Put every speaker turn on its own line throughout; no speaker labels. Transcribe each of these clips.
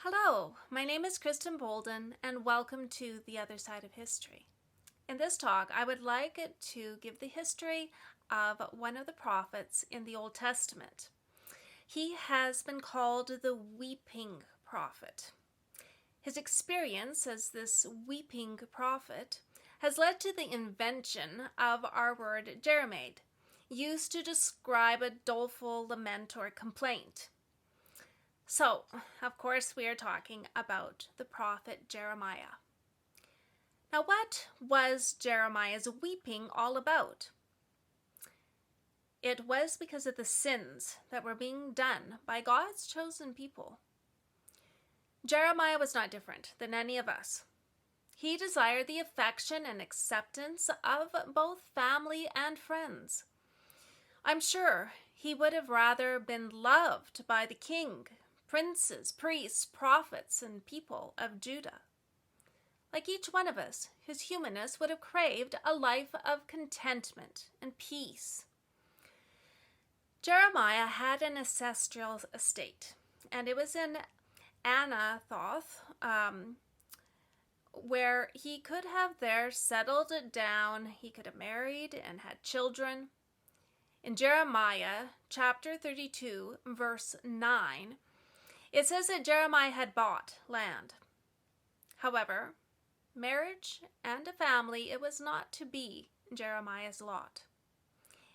Hello, my name is Kristen Bolden, and welcome to The Other Side of History. In this talk, I would like to give the history of one of the prophets in the Old Testament. He has been called the Weeping Prophet. His experience as this weeping prophet has led to the invention of our word Jeremaid, used to describe a doleful lament or complaint. So, of course, we are talking about the prophet Jeremiah. Now, what was Jeremiah's weeping all about? It was because of the sins that were being done by God's chosen people. Jeremiah was not different than any of us. He desired the affection and acceptance of both family and friends. I'm sure he would have rather been loved by the king, princes, priests, prophets, and people of Judah. Like each one of us, his humanness would have craved a life of contentment and peace. Jeremiah had an ancestral estate, and it was in Anathoth, where he could have there settled down. He could have married and had children. In Jeremiah chapter 32, verse 9, it says that Jeremiah had bought land. However, marriage and a family, it was not to be Jeremiah's lot.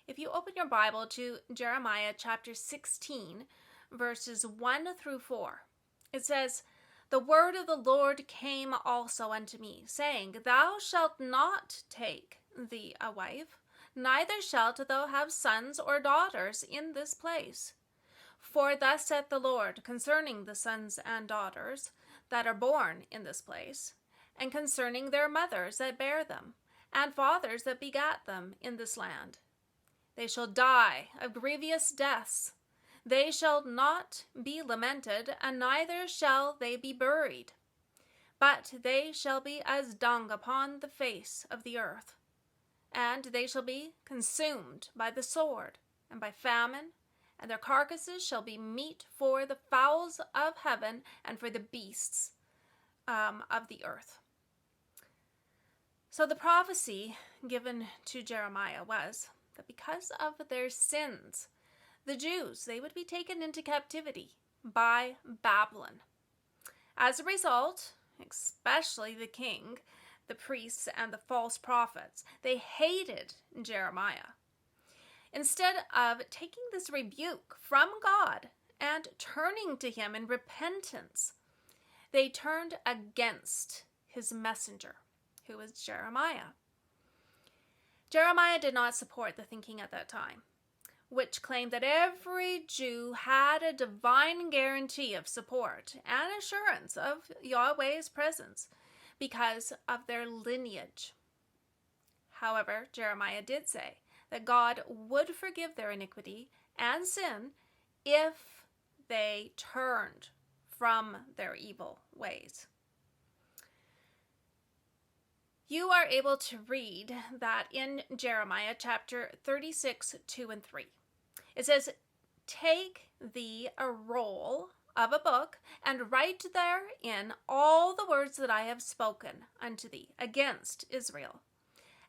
If you open your Bible to Jeremiah chapter 16, verses 1 through 4, it says, "The word of the Lord came also unto me, saying, Thou shalt not take thee a wife, neither shalt thou have sons or daughters in this place. For thus saith the Lord concerning the sons and daughters that are born in this place, and concerning their mothers that bear them, and fathers that begat them in this land. They shall die of grievous deaths. They shall not be lamented, and neither shall they be buried. But they shall be as dung upon the face of the earth. And they shall be consumed by the sword and by famine, and their carcasses shall be meat for the fowls of heaven and for the beasts of the earth." So the prophecy given to Jeremiah was that because of their sins, the Jews, they would be taken into captivity by Babylon. As a result, especially the king, the priests, and the false prophets, they hated Jeremiah. Instead of taking this rebuke from God and turning to him in repentance, they turned against his messenger, who was Jeremiah. Jeremiah did not support the thinking at that time, which claimed that every Jew had a divine guarantee of support and assurance of Yahweh's presence because of their lineage. However, Jeremiah did say that God would forgive their iniquity and sin if they turned from their evil ways. You are able to read that in Jeremiah chapter 36, 2 and 3. It says, "Take thee a roll of a book, and write therein all the words that I have spoken unto thee against Israel,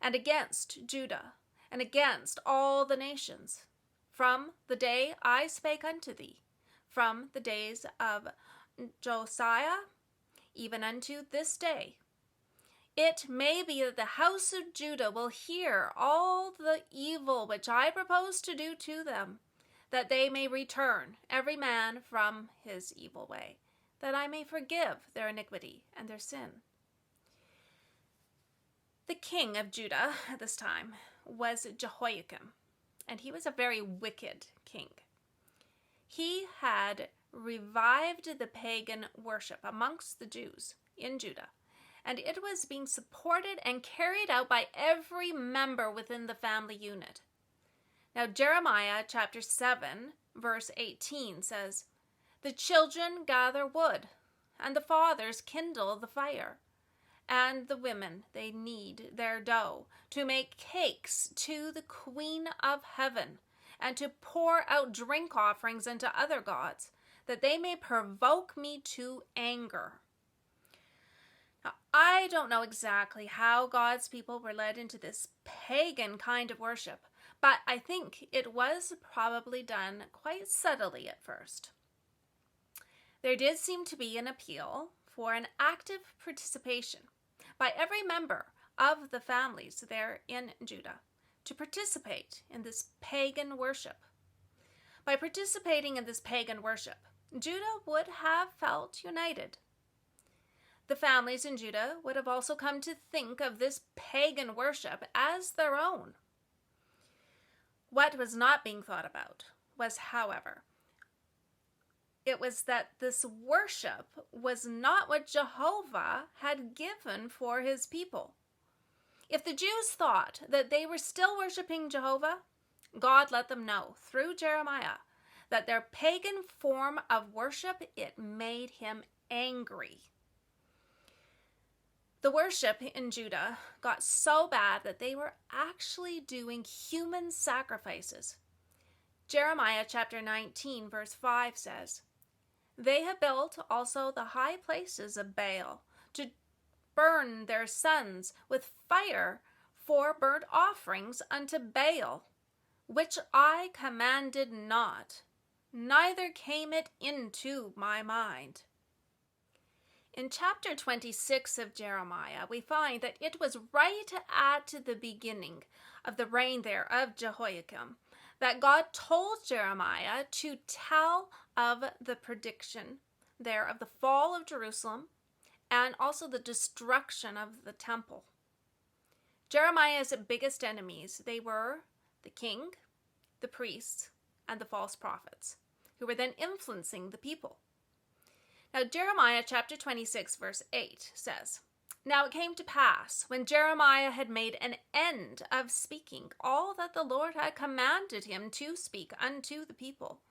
and against Judah, and against all the nations, from the day I spake unto thee, from the days of Josiah, even unto this day. It may be that the house of Judah will hear all the evil which I propose to do to them, that they may return, every man from his evil way, that I may forgive their iniquity and their sin." The king of Judah at this time was Jehoiakim, and he was a very wicked king. He had revived the pagan worship amongst the Jews in Judah, and it was being supported and carried out by every member within the family unit. Now, Jeremiah chapter 7, verse 18 says, "The children gather wood, and the fathers kindle the fire, and the women, they knead their dough to make cakes to the Queen of Heaven, and to pour out drink offerings unto other gods, that they may provoke me to anger. Now, I don't know exactly how God's people were led into this pagan kind of worship, but I think it was probably done quite subtly at first. There did seem to be an appeal for an active participation by every member of the families there in Judah to participate in this pagan worship. By participating in this pagan worship, Judah would have felt united. The families in Judah would have also come to think of this pagan worship as their own. What was not being thought about was, however, it was that this worship was not what Jehovah had given for his people. If the Jews thought that they were still worshiping Jehovah, God let them know through Jeremiah that their pagan form of worship, it made him angry. The worship in Judah got so bad that they were actually doing human sacrifices. Jeremiah chapter 19 verse 5 says, "They have built also the high places of Baal to burn their sons with fire for burnt offerings unto Baal, which I commanded not, neither came it into my mind." In chapter 26 of Jeremiah, we find that it was right at the beginning of the reign there of Jehoiakim that God told Jeremiah to tell of the prediction there of the fall of Jerusalem and also the destruction of the temple. Jeremiah's biggest enemies, they were the king, the priests, and the false prophets, who were then influencing the people. Now, Jeremiah chapter 26 verse 8 says, "Now it came to pass, when Jeremiah had made an end of speaking all that the Lord had commanded him to speak unto the people,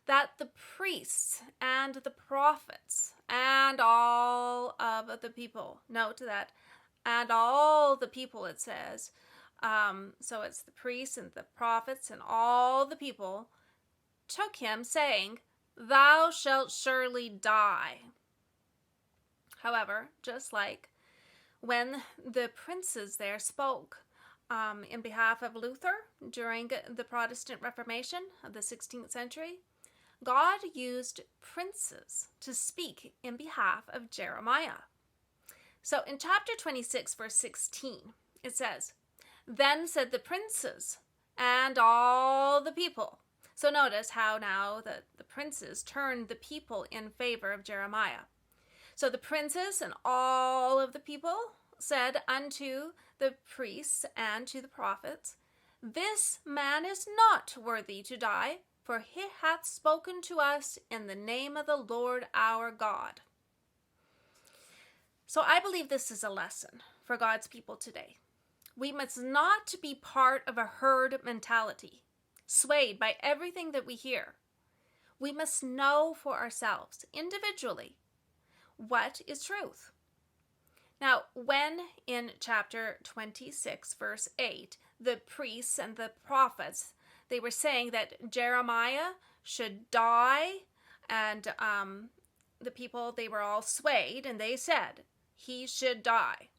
that the priests and the prophets and all of the people," note that, and all the people it says, so it's the priests and the prophets and all the people, took him, saying, "Thou shalt surely die." However, just like when the princes there spoke in behalf of Luther during the Protestant Reformation of the 16th century, God used princes to speak in behalf of Jeremiah. So in chapter 26, verse 16, it says, "Then said the princes and all the people." So notice how now the princes turned the people in favor of Jeremiah. "So the princes and all of the people said unto the priests and to the prophets, This man is not worthy to die, for he hath spoken to us in the name of the Lord our God." So I believe this is a lesson for God's people today. We must not be part of a herd mentality, swayed by everything that we hear. We must know for ourselves, individually, what is truth. Now, when in chapter 26, verse 8, the priests and the prophets, they were saying that Jeremiah should die, and the people, they were all swayed, and they said he should die.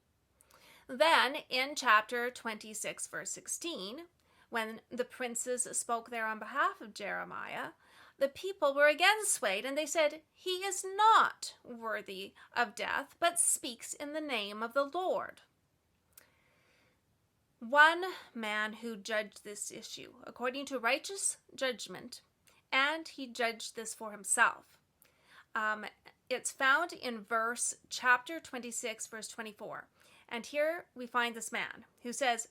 Then in chapter 26, verse 16, when the princes spoke there on behalf of Jeremiah, the people were again swayed, and they said, "He is not worthy of death, but speaks in the name of the Lord." One man who judged this issue according to righteous judgment, and he judged this for himself. It's found in chapter 26, verse 24. And here we find this man who says,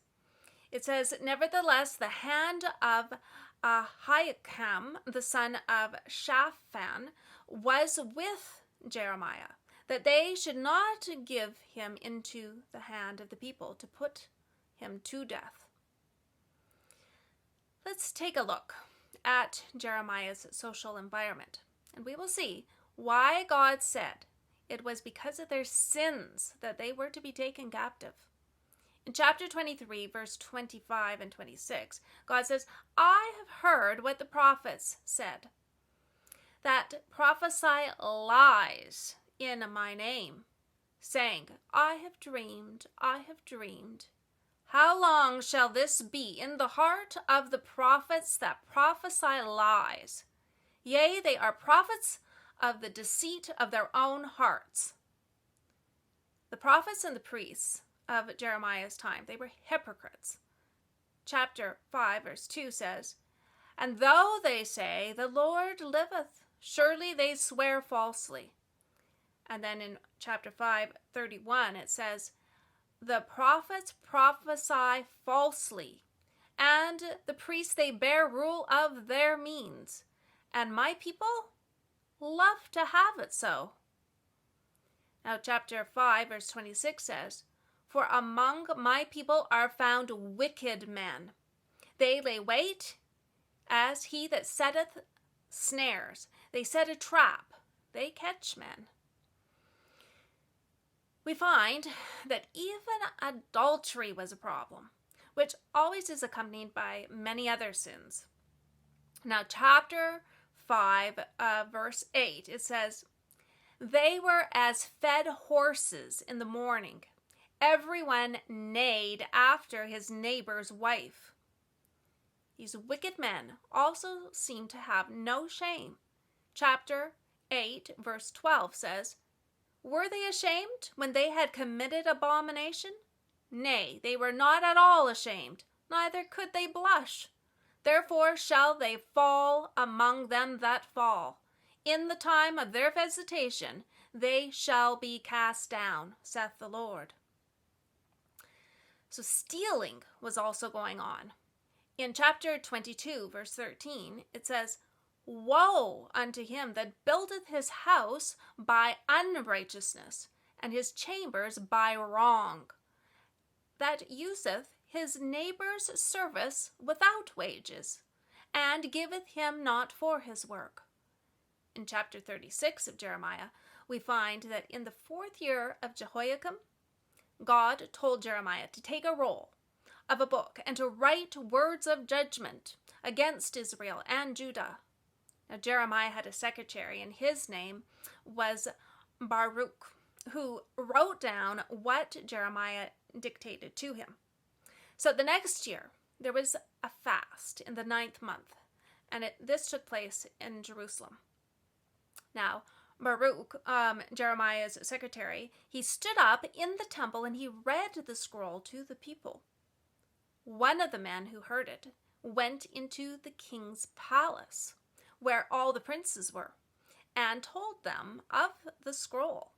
it says, "Nevertheless, the hand of Ahikam, the son of Shaphan, was with Jeremiah, that they should not give him into the hand of the people to put him to death." Let's take a look at Jeremiah's social environment, and we will see why God said it was because of their sins that they were to be taken captive. In chapter 23, verse 25 and 26, God says, "I have heard what the prophets said. that prophesy lies in my name, saying, I have dreamed, I have dreamed. How long shall this be in the heart of the prophets that prophesy lies? Yea, they are prophets of the deceit of their own hearts. The prophets and the priests of Jeremiah's time, they were hypocrites. Chapter 5, verse 2 says, And though they say, The Lord liveth, surely they swear falsely. And then in chapter 5:31, it says, The prophets prophesy falsely, and the priests they bear rule of their means, and my people love to have it so. Now chapter 5 verse 26 says, For among my people are found wicked men. They lay wait as he that setteth snares. They set a trap. They catch men. We find that even adultery was a problem, which always is accompanied by many other sins. Now, chapter 5, verse 8, it says, They were as fed horses in the morning. Everyone neighed after his neighbor's wife. These wicked men also seem to have no shame. Chapter 8, verse 12 says, Were they ashamed when they had committed abomination? Nay, they were not at all ashamed, neither could they blush. Therefore shall they fall among them that fall. In the time of their visitation they shall be cast down, saith the Lord. So stealing was also going on. In chapter 22, verse 13, it says, Woe unto him that buildeth his house by unrighteousness, and his chambers by wrong, that useth his neighbor's service without wages, and giveth him not for his work. In chapter 36 of Jeremiah, we find that in the 4th year of Jehoiakim, God told Jeremiah to take a roll of a book and to write words of judgment against Israel and Judah. Now, Jeremiah had a secretary, and his name was Baruch, who wrote down what Jeremiah dictated to him. So the next year, there was a fast in the 9th month, and this took place in Jerusalem. Now, Baruch, Jeremiah's secretary, he stood up in the temple and he read the scroll to the people. One of the men who heard it went into the king's palace, where all the princes were, and told them of the scroll.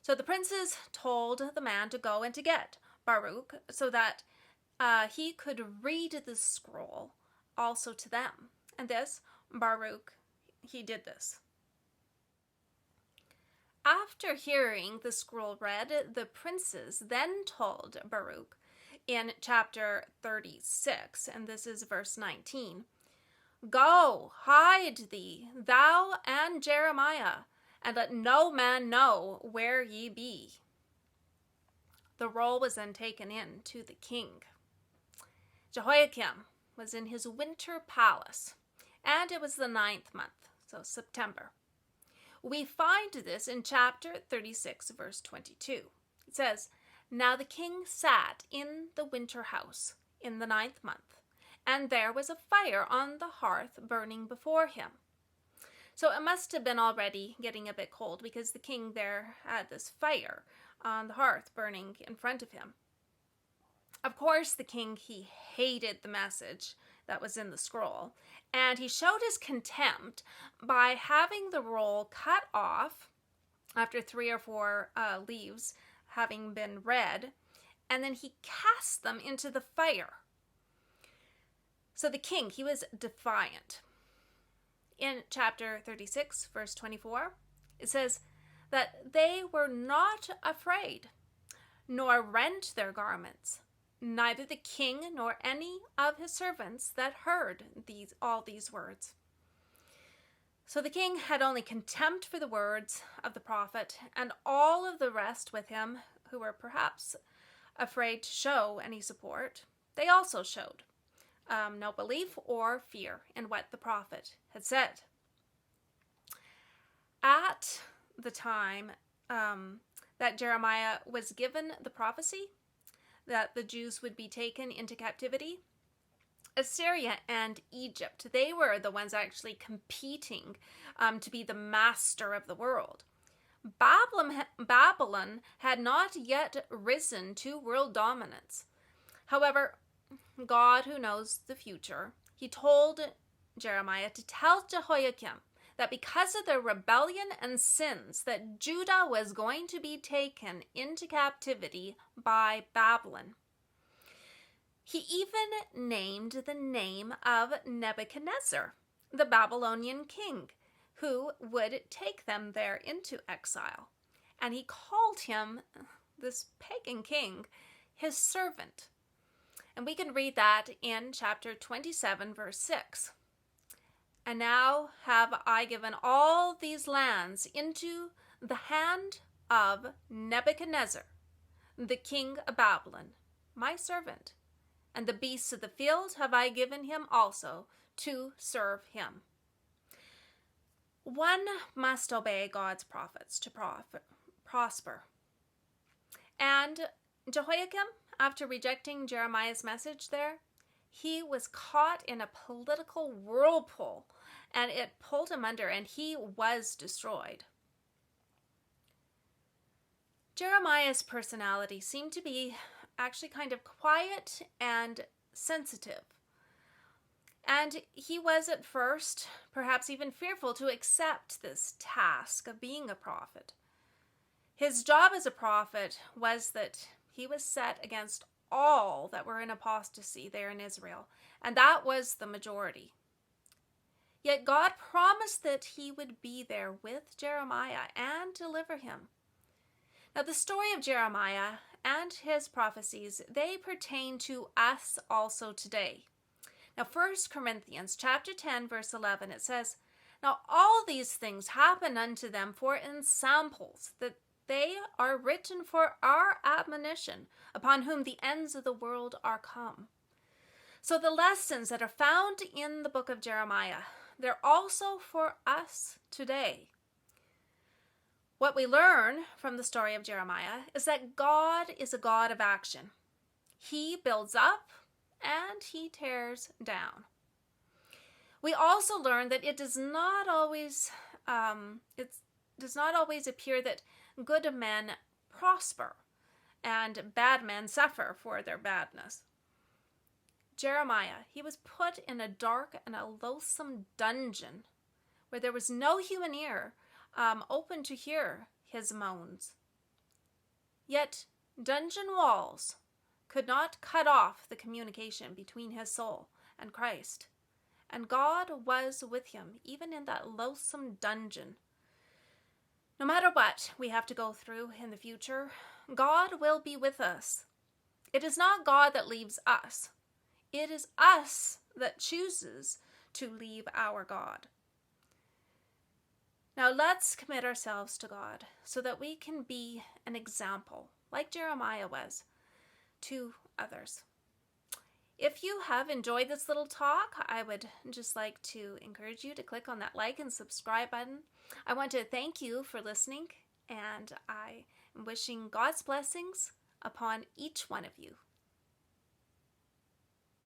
So the princes told the man to go and to get Baruch so that he could read the scroll also to them. And this, Baruch, he did this. After hearing the scroll read, the princes then told Baruch in chapter 36, and this is verse 19, Go, hide thee, thou and Jeremiah, and let no man know where ye be. The roll was then taken in to the king. Jehoiakim was in his winter palace, and it was the 9th month, so September. We find this in chapter 36, verse 22. It says, Now the king sat in the winter house in the 9th month, and there was a fire on the hearth burning before him. So it must have been already getting a bit cold, because the king there had this fire on the hearth burning in front of him. Of course, the king, he hated the message that was in the scroll, and he showed his contempt by having the roll cut off after 3 or 4 leaves having been read, and then he cast them into the fire. So the king, he was defiant. In chapter 36, verse 24, it says that they were not afraid, nor rent their garments, neither the king nor any of his servants that heard all these words. So the king had only contempt for the words of the prophet, and all of the rest with him, who were perhaps afraid to show any support, they also showed no belief or fear in what the prophet had said. At the time that Jeremiah was given the prophecy that the Jews would be taken into captivity, Assyria and Egypt, they were the ones actually competing to be the master of the world. Babylon had not yet risen to world dominance. However, God, who knows the future, he told Jeremiah to tell Jehoiakim that because of their rebellion and sins, that Judah was going to be taken into captivity by Babylon. He even named the name of Nebuchadnezzar, the Babylonian king, who would take them there into exile. And he called him, this pagan king, his servant. And we can read that in chapter 27, verse 6. And now have I given all these lands into the hand of Nebuchadnezzar, the king of Babylon, my servant, and the beasts of the field have I given him also to serve him. One must obey God's prophets to prosper. And Jehoiakim, after rejecting Jeremiah's message there, he was caught in a political whirlpool, and it pulled him under, and he was destroyed. Jeremiah's personality seemed to be actually kind of quiet and sensitive. And he was at first perhaps even fearful to accept this task of being a prophet. His job as a prophet was that he was set against all that were in apostasy there in Israel, and that was the majority. Yet God promised that he would be there with Jeremiah and deliver him. Now, the story of Jeremiah and his prophecies, they pertain to us also today. Now, 1 Corinthians chapter 10, verse 11, it says, "Now all these things happen unto them for ensamples, that they are written for our admonition, upon whom the ends of the world are come." So the lessons that are found in the book of Jeremiah, they're also for us today. What we learn from the story of Jeremiah is that God is a God of action. He builds up and he tears down. We also learn that it does not always appear that good men prosper and bad men suffer for their badness. Jeremiah, he was put in a dark and a loathsome dungeon where there was no human ear open to hear his moans. Yet dungeon walls could not cut off the communication between his soul and Christ. And God was with him, even in that loathsome dungeon. No matter what we have to go through in the future, God will be with us. It is not God that leaves us. It is us that chooses to leave our God. Now let's commit ourselves to God so that we can be an example, like Jeremiah was, to others. If you have enjoyed this little talk, I would just like to encourage you to click on that like and subscribe button. I want to thank you for listening, and I am wishing God's blessings upon each one of you.